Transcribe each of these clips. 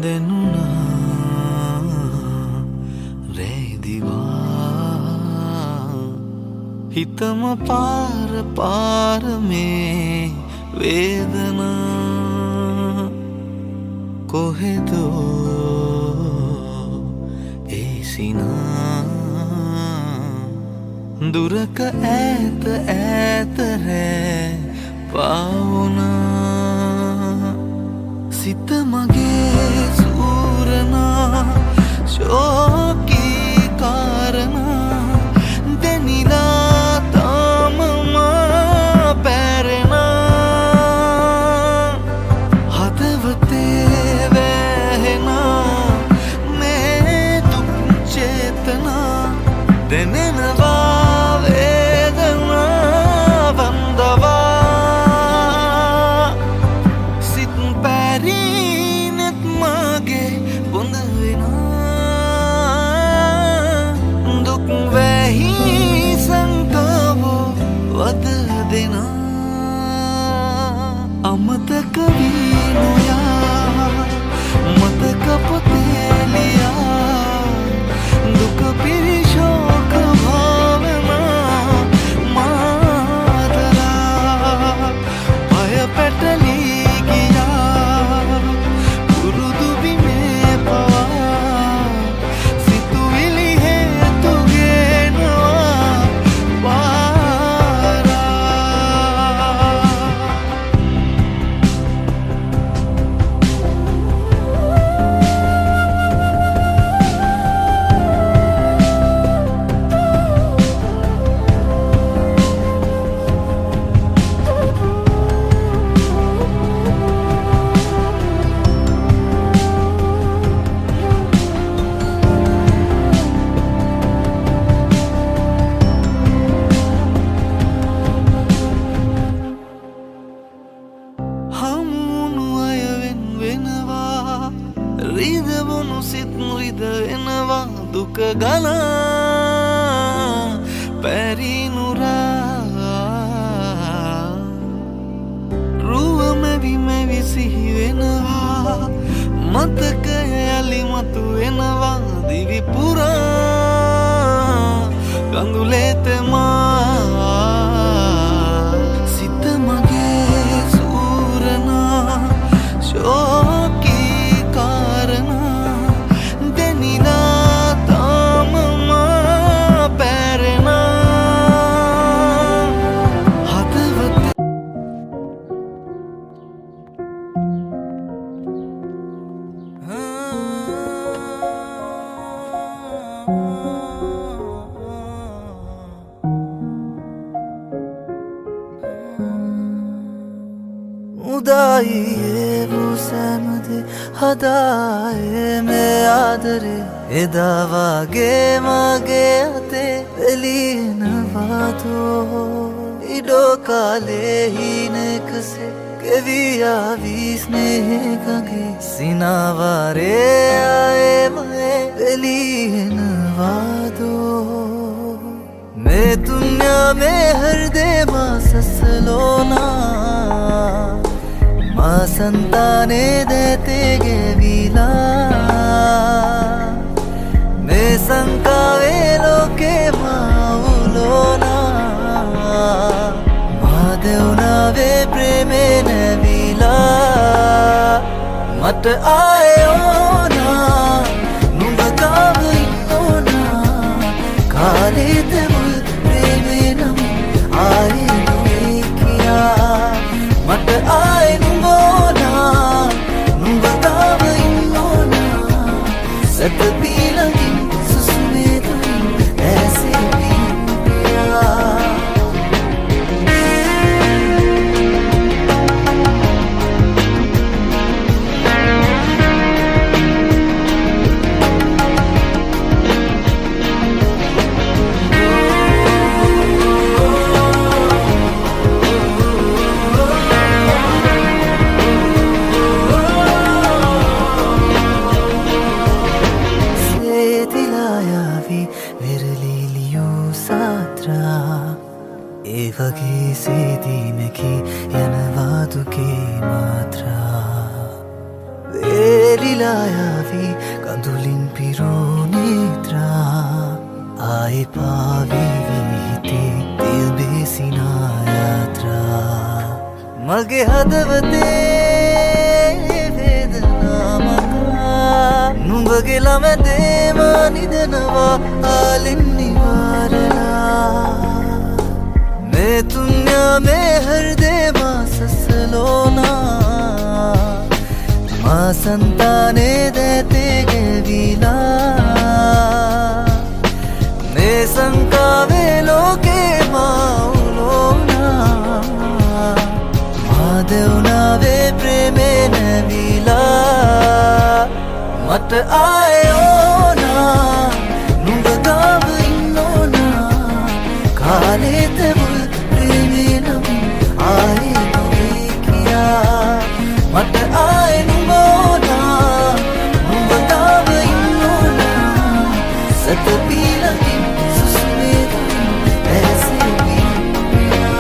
දෙනුනා රේදිවා හිතම පාර පාර මේ වේදනා කොහෙදෝ ඒ සිනා දුරක ඈත ඈත රෑ පාවුනා සිත මගේ සූරනා ශෝකී කාරණා දැනිලා තාම මා පැරෙනා හදවතේ වැහෙනා මේ දුක් චේතනා දැනෙනවා අමතක වී නොයා මතක පොතේ ලියා දුක පිරි ශෝක භාවනා මාදලා පය පැටලී ගියා පුරුදු බිමේ පවා සිතුවිලි හේතු ගෙනවා රිදවුණු සිත් රිදවෙනවා දුක ගලා පැරිනුරා රුව මැවි මැවි සිහි වෙනවා මතකය යලි මතු වෙනවා දිවි පුරා කඳුලේ තෙමා සිත මගේ සූරනා ශෝකී උදායියේ වූසෑමදේ හදායේ මේ ආදරේ එදා වගේ මගේ අතේ එළිනවාදෝ ඉඩෝ කාලේ හීනෙකසේ ගෙවියාවී ස්නේහකගේ සිනාවාරේ ආයේමයේ එළිනවාදෝ मैं दुनिया में हर दे माँ ससलोना माँ संताने देते गे विला मैं संकावे लोके माँ उलोना माँ देवना वे प्रेमे ने विला मत आए ना नुंगा काव इन्नोना काले मत आए नुंगोना नुंगताव इन्नोना सत भी लगी सुसुमे तुम ऐसे भी वගේ සේදීනකි යනවා දුකේ මාත්‍රා වේලිලා විලායාවි කඳුලින් පිරෝනිත්‍රා ආයි පාවිවිහිතේ දිල්බේසිනා යාත්‍රා මගේ හදවතේ වේදනා මතා නුඹගේ ළමැදේම නිදනවා ආලින් නිවාරලා मैं दुनिया में हर दे ससलोना माँ संताने देते गे विला मैं संकावे लोके माउलोना माधवना वे प्रेमे न विला मत आयो ना नुंग गाव इन्नोना काले तेबुल आए किया मत आए नुमोना नुबताव इन्नोना सत पी लगी सुसमे ऐसे पिया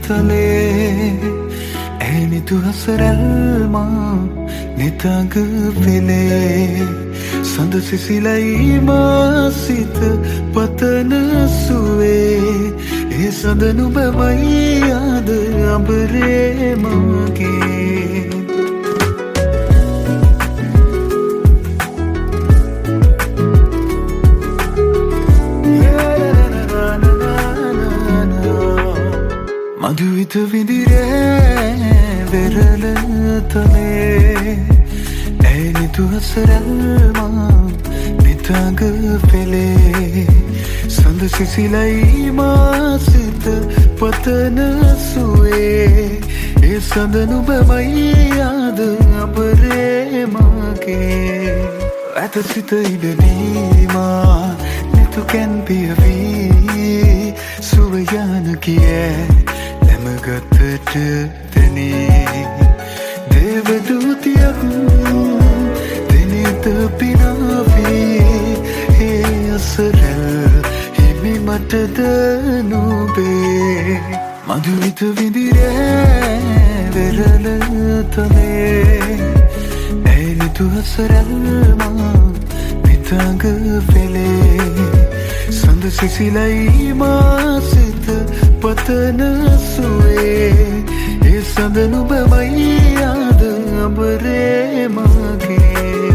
තලේ ඇනි තුහසරැල්මා නිතඟ පෙළේ සඳ සිසිලයි මාසිත පතන සුවේ ඒ සඳ නුඹමයි ආද අඹරේ මගේ මధుවිත විඳිරේ වෙරළ තලේ ඇනි තුහසරැල්මා නිතඟ පෙළේ සඳ සිසිලයි මාසිත පතන සුවේ ඒ සඳ නුඹමයි ආද අඹරේ මගේ ඇත සිත ඉඩනීමා නැතුකැන් පියවී සුවයාන කියේ නැමගතට දැනේ දේවදූතියක් දෙනෙත පිනාවී ඒ අසරැල් හිමි මටද නුබේ මధుවිත විඳිරේ වෙරළ තලේ ඇනි තුහසරැල්මා නිතඟ පෙළේ සඳ සිසිලයි මාසිත පතන සුවේ ඒ සඳ නුඹමයි ආද අඹරේ මගේ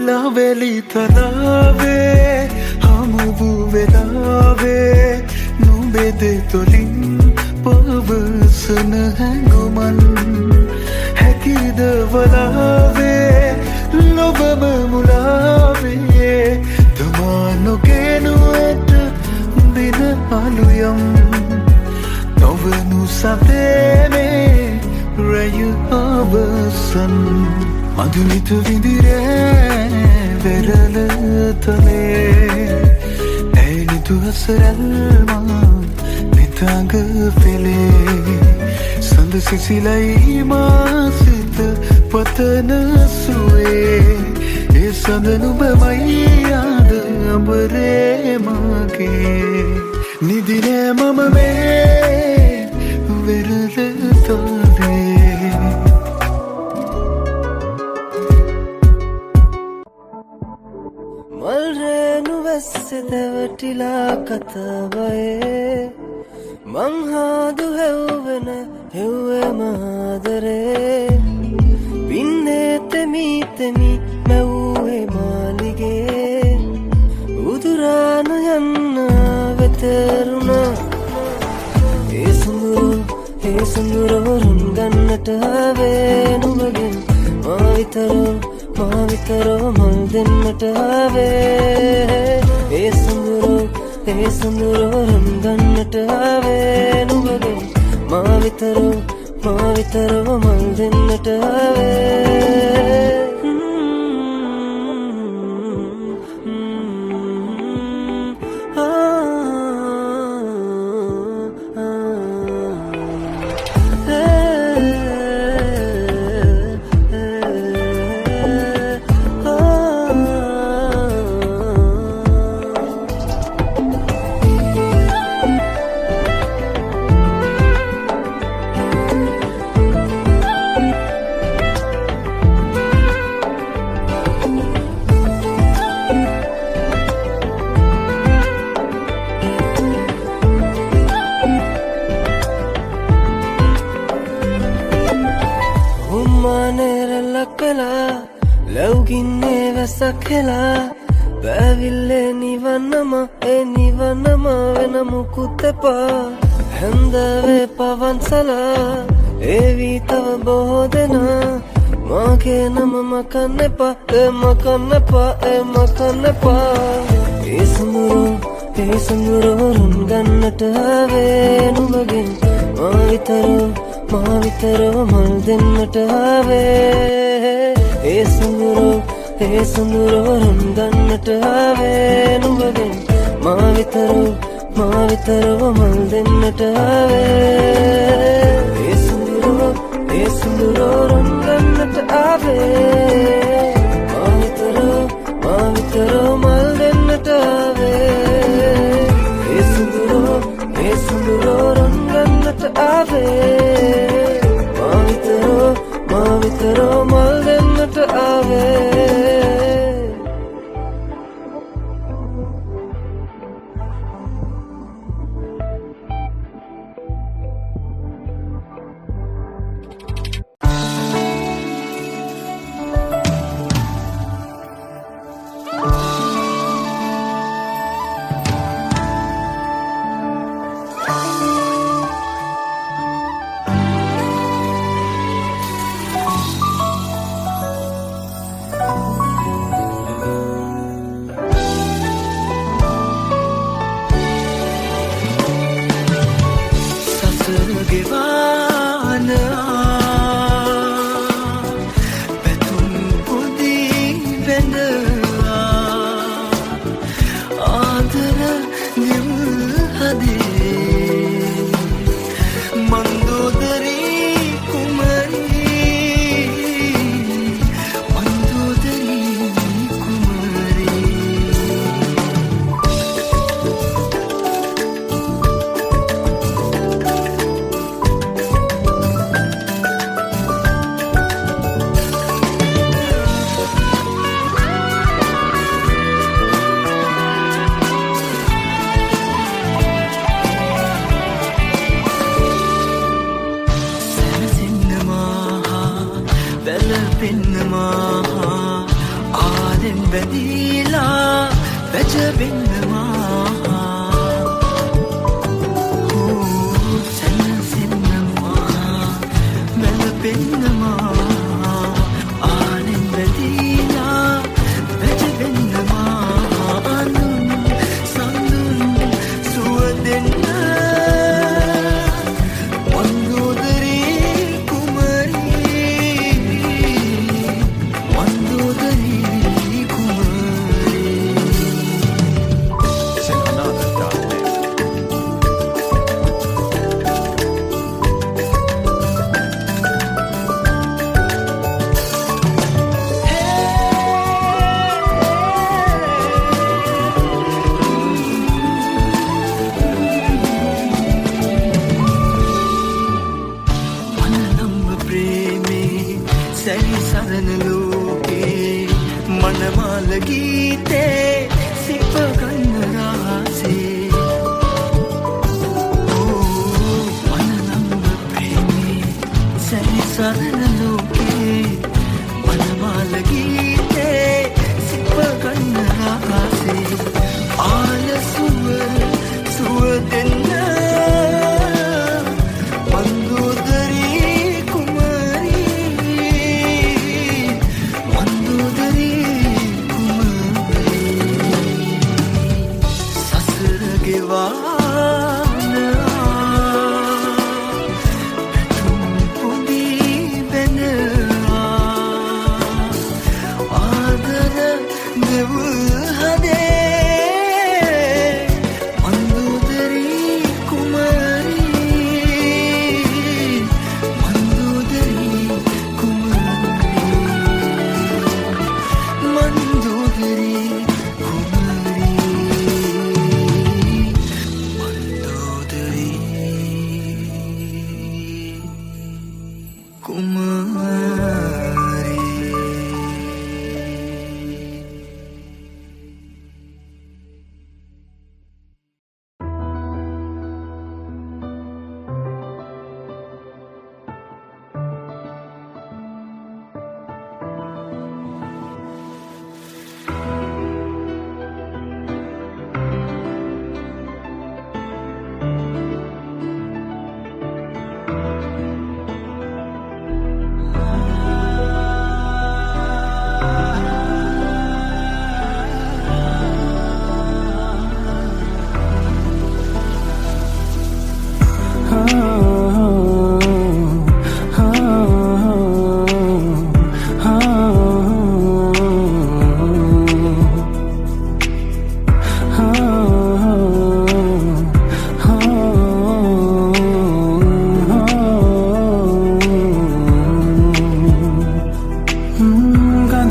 ලවෙලි තලාවේ හමුවූ වෙලාවේ නුඹෙද තොලින් පවසන හැඟුමන් හැකිද වලාවේ ලොබම මුලාවේ තමා නොකෙනු ඇත බින අලුයම් නොවනු සතේනේ රැය අවසන් මధుවිත විඳිරේ වෙරළ තලේ ඇනි තුහසරැල්මා නිතඟ පෙළේ සඳ සිසිලයි මාසිත පතන සුවේ ඒ සඳ නුඹමයි ආද අඹරේ මගේ නිදිනෑ මම මේ වෙරළ තලේ මල් රේණු වැස්සේ දැවටිලා කතාවයේ මං හාදු හැව්වෙන හෙව්වේ මාදරේ පින්නේ තෙමි තෙමි මැව්වේ මාලිගේ උදුරාන යන්න වෙතරුණා ඒ සුඳුරෝ රුන් ගන්නට ආවේ නුඹගෙන් මා විතරෝ මල් දෙන්නට ආවේ ඒ සුඳුරෝ රුන් ගන්නට ආවේ නුඹගෙන් මා විතරෝ මල් දෙන්නට ආවේ ලැව්ගින්නේ වැසක් හෙලා බැවිල්ලේ නිවන්නම ඒ නිවන්නම වෙන මුකුත් එපා හැන්දවේ පවන්සලා ඒවී තව බොහෝ දෙනා මාගේ නම මකන්න එපා මකන්න එපා ඒ සුඳුරෝ රුන් ගන්නට ආවේ නුඹගෙන් මා විතරෝ මල් දෙන්නට ආවේ ඒ සුඳුරෝ රුන් ගන්නට ආවේ නුඹගෙන් මා විතරෝ මල් දෙන්නට ආවේ ඒ ඒ සුඳුරෝ රොන්ගන්නට ආවේ මා විතරෝ මල් දෙන්නට ආවේ ඒ සුඳුරෝ රොන්ගන්නට ආවේ මා විතරෝ මල් දෙන්නට ආවේ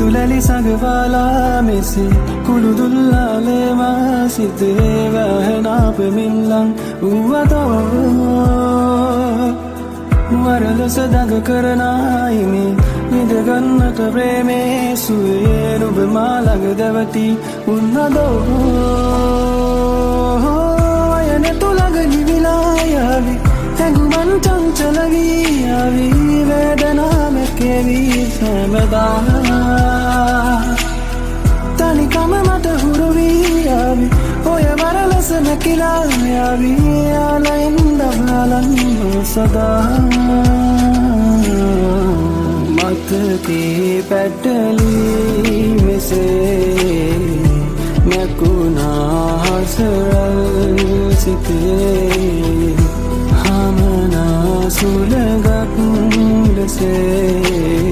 ඉඳුලැලි සඟවාලා මෙසේ කුළුදුල්ලාලේ වාසිතේ වැහනාපමින්ලං වූවතෝ වරලොස දඟ කරනායිමේ විදගන්නට ප්‍රේමේ සුවේ නුබ මාළඟ දැවති උන්නදෝ අයන තුළඟ නිවිලායාවි හැඟුමන් චංචලවීයාවි වේදනාමැකේවී සැමදා තනිකම මට හුරුවීයාවි ඔය වරලොස නැකිලායාවි යාලයින්ද බලන්න සදා මතකේ පැටලී මෙසේ මැකුණා හසරල් සිතේ හමනා සුළඟක් ලෙසේ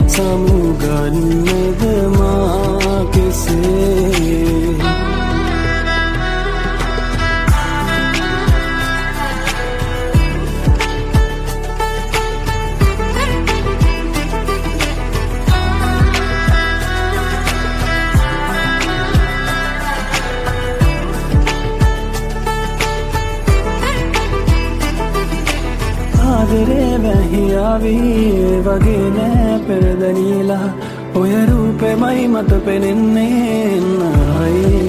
සමුගන්නද මා කෙසේ ආදරේ වැහියාවී වගේ නෑ පෙරදනීලා ඔය රූපෙමයි මත පෙනෙන්නේ නයි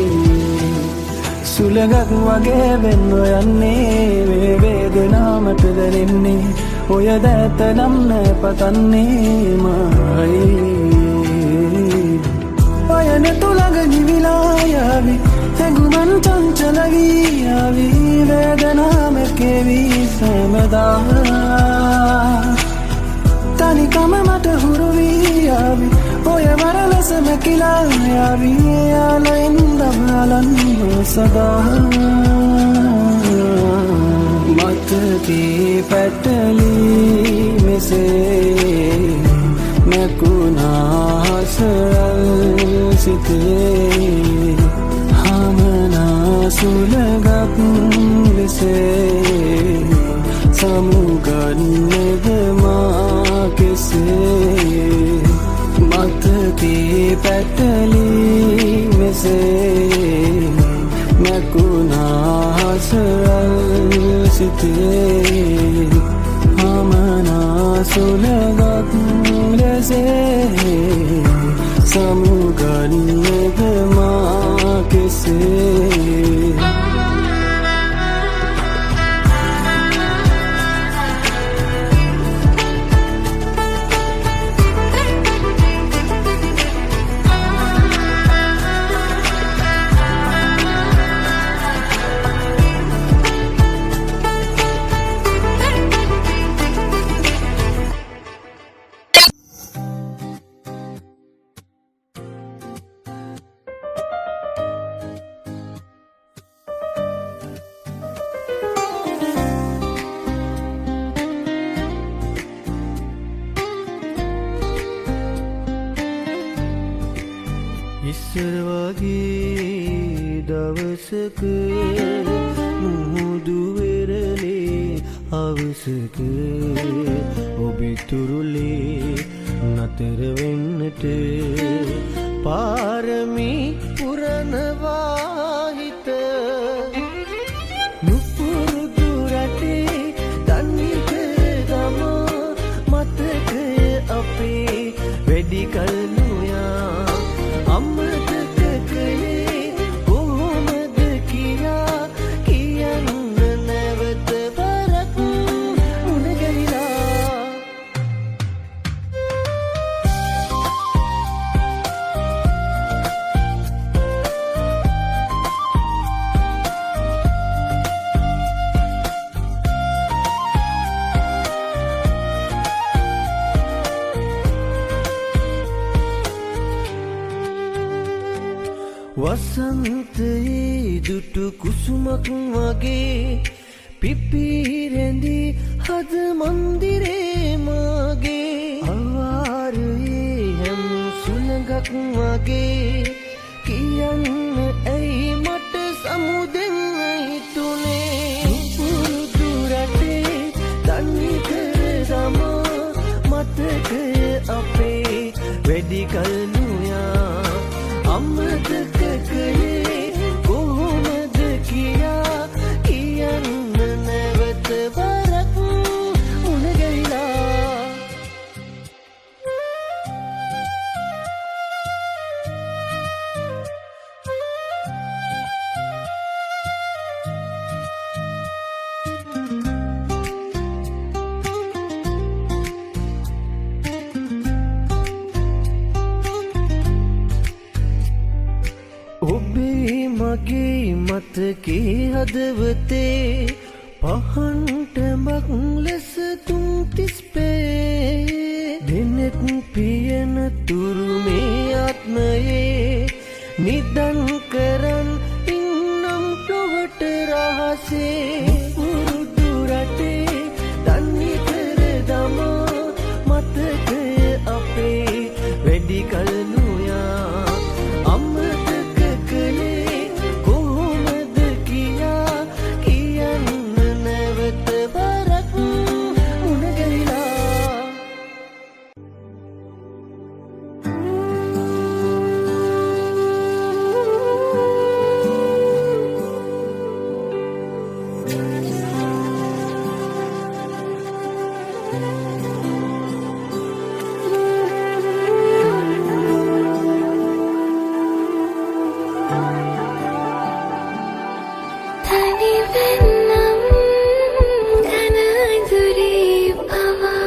සුළඟක් වගේ වෙන්න යන්නේ වේදනාමට දැනෙන්නේ ඔය දැත නම් නෑ පතන්නේ මයි ඔයන තුළඟ නිවිලායාවි හැඟුමන් චංචලවීයාවි වේදනාමැකේවී සැමදා තනිකම මට හුරුවීයාවි ඔය වරලොස මැකිලායාවි යාලයින්ද බලන්න සදා මතකේ පැටලී මෙසේ මැකුණා හසරල් සිතේ හමනා සුළඟක් ලෙසේ සමුගන්නද මා කෙසේ මතකේ පැටලී මෙසේ මැකුණා හසරල් සිතේ හමනා සුළඟක් ලෙසේ සමුගන්නද මා කෙසේ ඉස්සර වගේ දවසක මුහුදු වෙරළේ අවසක ඔබිතුරුලේ නතර වෙන්නට පාරමී පුරනවා හිත නුපුරුදු රටේ දන්නික ගම මතකය අපේ වැඩි කල නොයා අමතක කළේ කොහොමද කියා කියන්න නැවත වරක් මුණ ගැහිලා වසන්තයේ දුටු කුසුමක් වගේ පිපිරැඳි හද මන්දිරේ මාගේ අවාරයේ හැම සුළඟක් වගේ කියන්න ඇයි මට සමුදෙන් හිතුනේ පුරුදු රටේ තනිකර දමා මතකය අපේ වැඩි කල්නුයා අමතක කළේ කොහොමද කියා කියන්න නැවත වරක් මුණ ගැහිලා ඔබේ මගේ මතකේ හදවතේ පහන්ටමක් ලෙස තුන් තිස්පේ දෙනෙත් පියන තුරු මේ ආත්මයේ නිදන් කරන් ඉන්නම් ප්‍රවට රහසේ පුරුදු රටේ තන්නේ කර දමා මතකය අපේ වැඩි කල නොයා අමතක කළේ කොහොමද කියා කියන්න නැවත වරක් මුණ ගැහිලා තනිවෙන්නම් ගනදුරේ පවා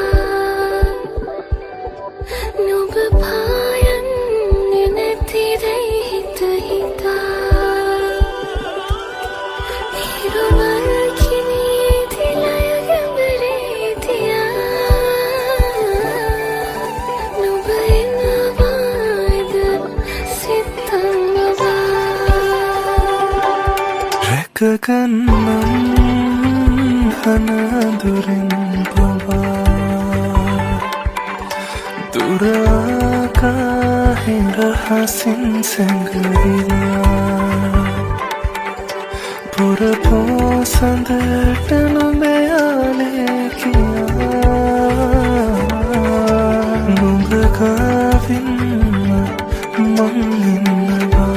නුඹ පායන්නේ නැතිදැයි හිත හිතා හිරුවල් කිනී තිලය ගැඹරේ තියා නුඹ එනවාද සිතන්න රැකගන්නම් හනදුරින් පවා දුර ආකාහෙන් රහසින් සැඟවිලා පුරපෝසඳට නොබයාලේ කියා නුඹ ගාවින්ම මං ඉන්නවා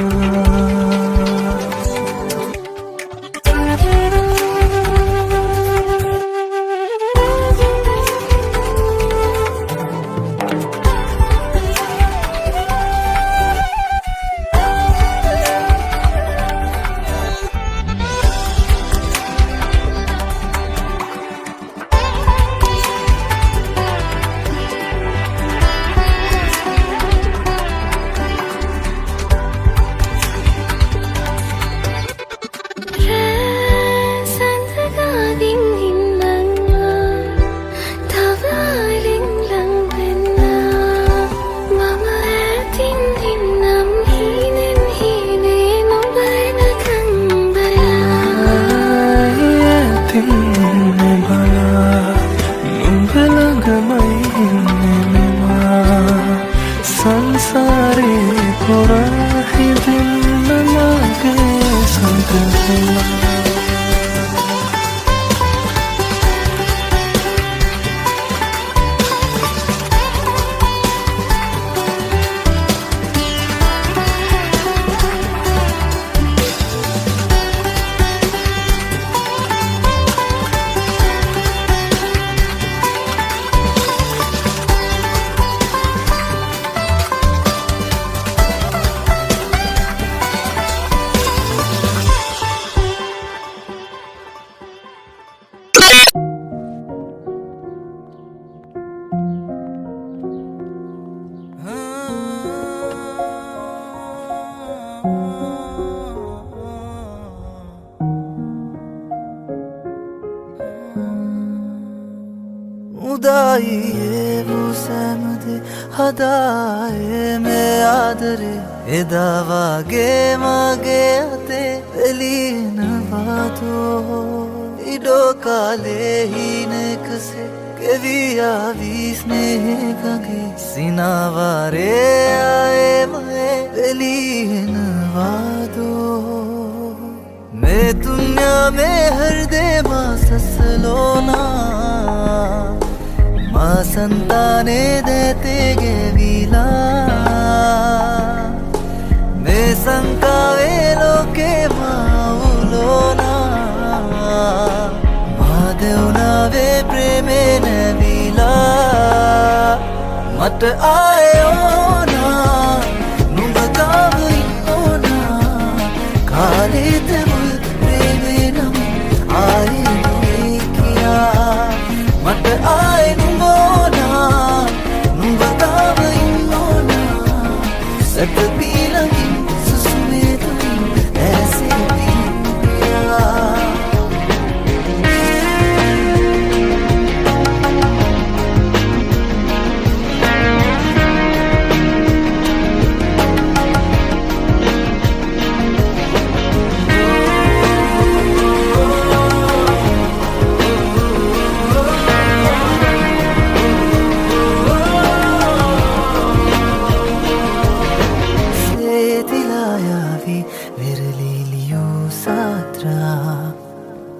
සංසාරේ පුරා හිඳින්න මගේ සංකල්පනා උදායියේ වූ සෑමදේ හදායේ මේ ආදරේ එදා වගේ මගේ අතේ එළිනවාදෝ ඉඩෝ කාලේ හිනකසේ කෙවියාවී ස්නේහකගේ සිනාවාරේ ආයමේ එළිනවාදෝ मैं दुनिया में हर दे माँ ससलोना माँ संताने देते गे विला මට ආයෝනා නුඹ ගාව ඉන්නෝනා කාලේ තමුල් ප්‍රේමේ නම් ආයේ නුඹේ කියා මට ආයේ නුඹෝනා නුඹ ගාව ඉන්නෝනා සැතපීලකින් සුසුමේ තුලින් ඇසේ පියා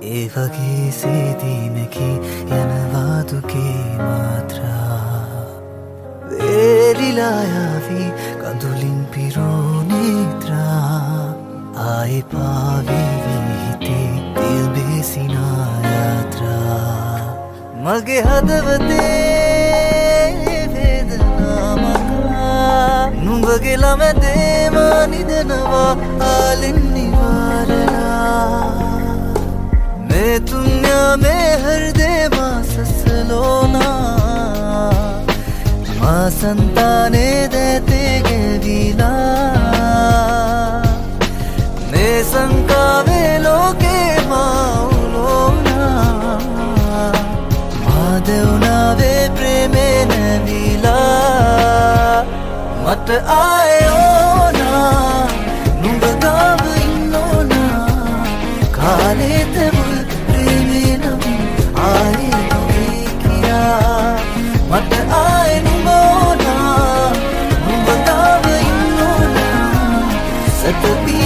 ඒ වගේ සේදීමකි යනවා දුකේ මාත්‍රා වේලිලා යාවි කඳුලින් පිරූ නිද්‍රා ආයි පාවේවි හිතේ තියබේ සිනා යාත්‍රා මගේ හදවතේ වේදනා මකා නුඹගේ ළමැදේ මා නිදනවා ආලින් නිවාරලා मैं दुनिया में हर दे माँ ससलोना माँ संताने देते के विला मैं संकावे लोके माँ उलोना माँ देवना वे प्रेमे न विला मत आयोना नुंग गाव इन्नोना काले तमुल मत आए नुम्बोना नुम्ब गाव इन्नोना सतपी